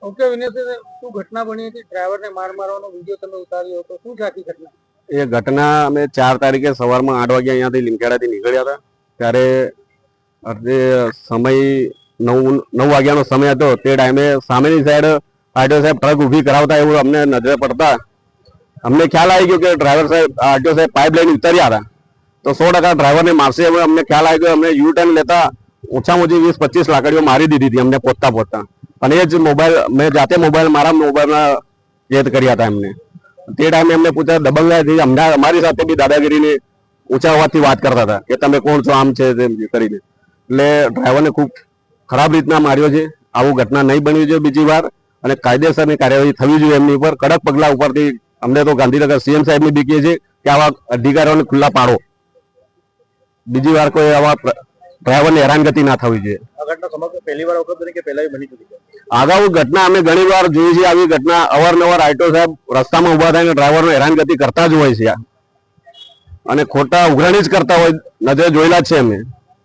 Okay વિનેશભાઈ, શું ઘટના બની હતી? ડ્રાઈવરને માર મારવાનો વિડીયો તમે ઉતાર્યો હતો, શું છે આખી ઘટના? એ ઘટના અમે 4 તારીખે સવારમાં 8 વાગે અહીંયાથી લીમખેડાથી નીકળ્યા હતા. ત્યારે અડધે સમય 9 વાગ્યાનો સમય હતો. તે ટાઈમે સામેની સાઈડ આરટીઓ સાહેબ ટ્રક ઊભી કરાવતા એવું અમને નજરે પડતા અમને ખ્યાલ આવી ગયો કે ડ્રાઈવર સાહેબ આરટીઓ સાહેબ પાઇપલાઇન ઉતર્યા હતા. તો 100% ડ્રાઈવરને મારશે એવું અમને ખ્યાલ આવી ગયો. અમને યુ ટર્ન લેતા ઓછામાં ઓછી 20-25 લાકડીઓ મારી દીધી હતી અમને પહોંચતા. અને એ જ મોબાઈલ મેં જાતે મારા મોબાઈલમાં કેદ કર્યા હતા એમને. તે ટાઈમે એમને પૂછ્યા દબંગાથી અમારી સાથે બી દાદાગીરીની ઊંચા અવાજથી વાત કરતા હતા કે તમે કોણ છો, આમ છે તેમ કરીને. એટલે ડ્રાઈવરને ખૂબ ખરાબ રીતના માર્યો છે. આવું ઘટના નહીં બનવી જોઈએ બીજી વાર, અને કાયદેસરની કાર્યવાહી થવી જોઈએ એમની ઉપર. કડક પગલા ઉપરથી અમને તો ગાંધીનગર સીએમ સાહેબની બીકીએ છે કે આવા અધિકારીઓને ખુલ્લા પાડો. બીજી વાર કોઈ આવા ડ્રાઈવરને હેરાનગતિ ના થવી જોઈએ. અગાઉ ઘટના અમે ઘણી વાર જોઈ છે. આવી ઘટના અવારનવાર આરટીઓ સાહેબ રસ્તામાં ઉભા થઈને ડ્રાઈવરને હેરાનગતિ કરતા જ હોય છે અને ખોટા ઉઘરાણી જ કરતા હોય, નજરે જોયેલા જ છે અમે.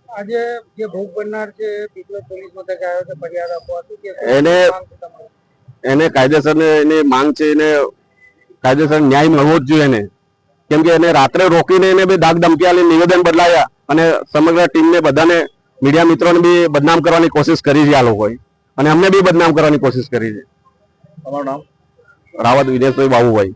આજે જે ભોગ બનનાર છે પીપલોદ પોલીસ મથકે આવ્યો છે ફરિયાદ આપવા, શું કે એને કાયદેસર એની માંગ છે, એને કાયદેસર ન્યાય મળવો જ જોઈએ એને. કેમ કે એને રાત્રે રોકીને એને બી દાગ ધમકી આલી નિવેદન બદલાયા અને સમગ્ર ટીમને બધાને મીડિયા મિત્રોને બી બદનામ કરવાની કોશિશ કરી છે આ લોકોએ, અને અમને બી બદનામ કરવાની કોશિશ કરી છે. તમારું નામ? રાવત વિનેશભાઈ બાબુભાઈ.